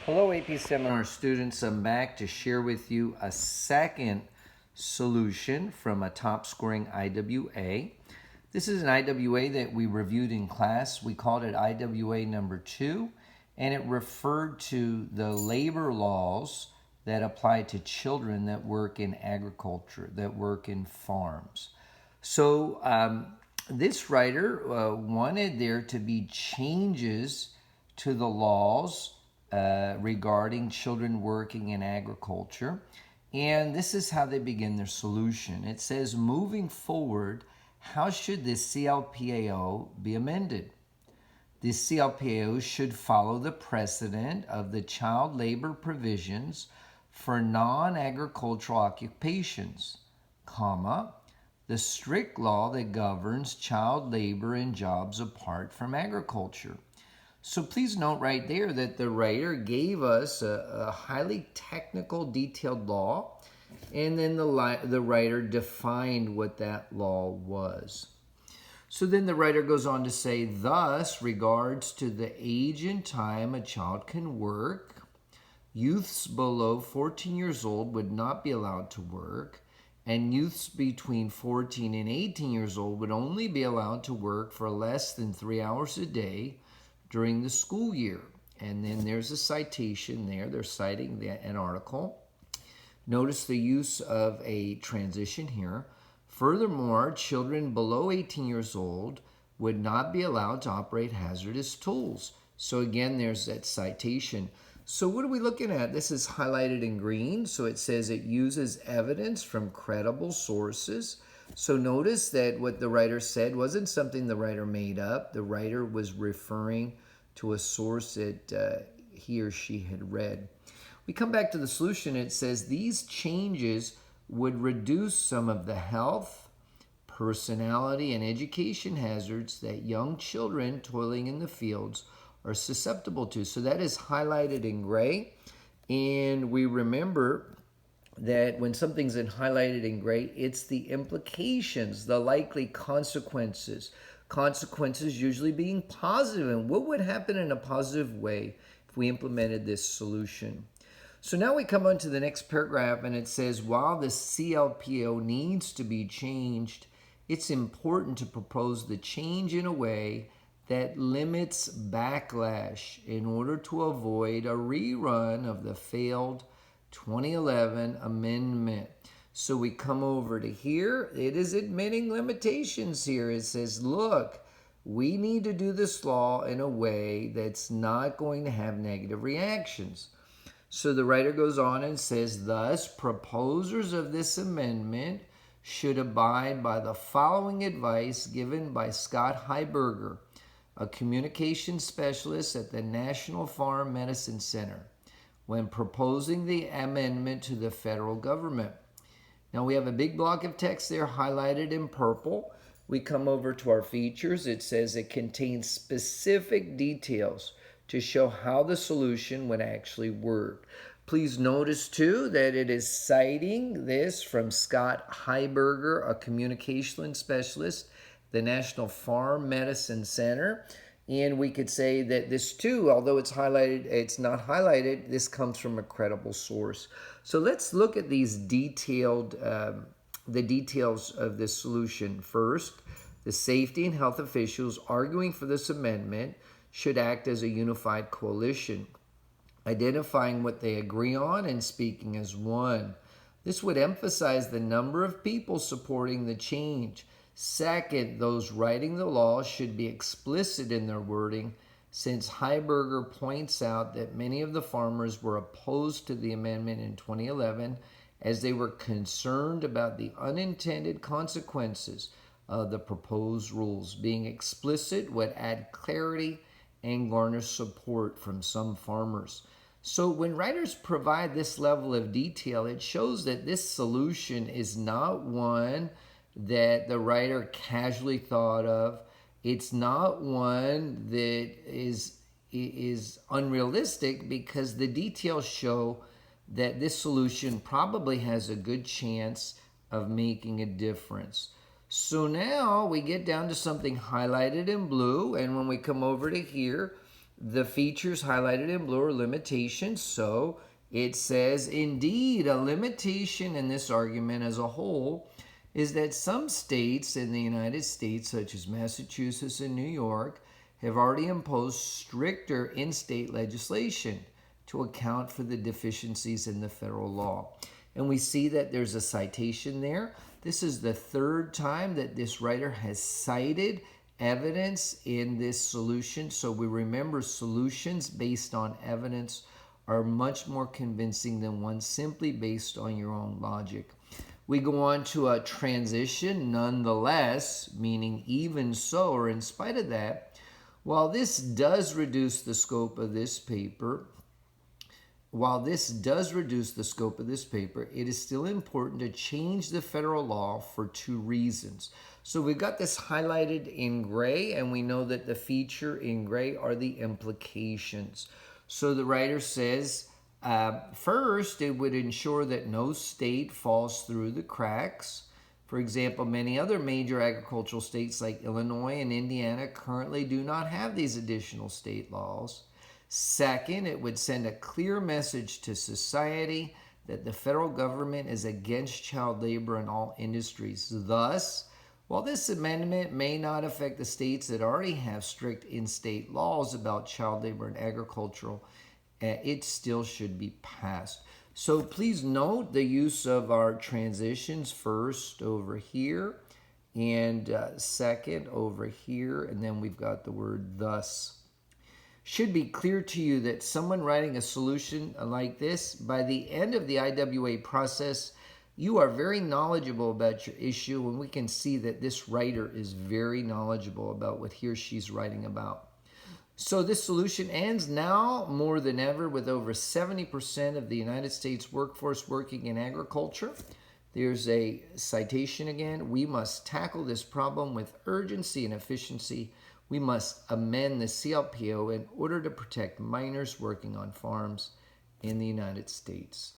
Hello AP Seminar students, I'm back to share with you a second solution from a top scoring IWA. This is an IWA that we reviewed in class. We called it IWA number 2, and it referred to the labor laws that apply to children that work in agriculture, that work in farms. So this writer wanted there to be changes to the laws regarding children working in agriculture. And this is how they begin their solution. It says, moving forward, how should the CLPAO be amended? The CLPAO should follow the precedent of the child labor provisions for non-agricultural occupations, comma, the strict law that governs child labor in jobs apart from agriculture. So please note right there that the writer gave us a highly technical, detailed law, and then the writer defined what that law was. So then the writer goes on to say, thus, regards to the age and time a child can work, youths below 14 years old would not be allowed to work, and youths between 14 and 18 years old would only be allowed to work for less than 3 hours a day during the school year. And then there's a citation there. They're citing an article. Notice the use of a transition here. Furthermore, children below 18 years old would not be allowed to operate hazardous tools. So again, there's that citation. So what are we looking at? This is highlighted in green. So it says it uses evidence from credible sources. So notice that what the writer said wasn't something the writer made up. The writer was referring to a source that he or she had read. We come back to the solution. It says these changes would reduce some of the health, personality, and education hazards that young children toiling in the fields are susceptible to. So that is highlighted in gray. And we remember that when something's highlighted in gray, it's the implications, the likely consequences. Consequences usually being positive. And what would happen in a positive way if we implemented this solution? So now we come on to the next paragraph, and it says, while the CLPO needs to be changed, it's important to propose the change in a way that limits backlash in order to avoid a rerun of the failed 2011 amendment. So we come over to here. It is admitting limitations here. It says, look, we need to do this law in a way that's not going to have negative reactions. So the writer goes on and says, thus, proposers of this amendment should abide by the following advice given by Scott Heiberger, a communication specialist at the National Farm Medicine Center, when proposing the amendment to the federal government. Now we have a big block of text there highlighted in purple. We come over to our features. It says it contains specific details to show how the solution would actually work. Please notice too that it is citing this from Scott Heiberger, a communication specialist, the National Farm Medicine Center. And we could say that this too, although it's highlighted, it's not highlighted, this comes from a credible source. So let's look at these detailed, the details of this solution. First, the safety and health officials arguing for this amendment should act as a unified coalition, identifying what they agree on and speaking as one. This would emphasize the number of people supporting the change. Second, those writing the law should be explicit in their wording, since Heiberger points out that many of the farmers were opposed to the amendment in 2011 as they were concerned about the unintended consequences of the proposed rules. Being explicit would add clarity and garner support from some farmers. So when writers provide this level of detail, it shows that this solution is not one that the writer casually thought of. It's not one that is unrealistic, because the details show that this solution probably has a good chance of making a difference. So now we get down to something highlighted in blue, and when we come over to here, The features highlighted in blue are limitations. So it says, indeed, a limitation in this argument as a whole is that some states in the United States, such as Massachusetts and New York, have already imposed stricter in-state legislation to account for the deficiencies in the federal law. And we see that there's a citation there. This is the third time that this writer has cited evidence in this solution. So we remember solutions based on evidence are much more convincing than one simply based on your own logic. We go on to a transition, nonetheless, meaning even so, or in spite of that, while this does reduce the scope of this paper, it is still important to change the federal law for two reasons. So we've got this highlighted in gray, and we know that the feature in gray are the implications. So the writer says, first, it would ensure that no state falls through the cracks. For example, many other major agricultural states like Illinois and Indiana currently do not have these additional state laws. Second, it would send a clear message to society that the federal government is against child labor in all industries. Thus, while this amendment may not affect the states that already have strict in-state laws about child labor and agricultural, it still should be passed. So please note the use of our transitions, first over here and second over here, and then we've got the word thus. Should be clear to you that someone writing a solution like this, by the end of the IWA process, you are very knowledgeable about your issue, and we can see that this writer is very knowledgeable about what he or she's writing about. So this solution ends now more than ever with over 70% of the United States workforce working in agriculture. There's a citation again. We must tackle this problem with urgency and efficiency. We must amend the CLPO in order to protect minors working on farms in the United States.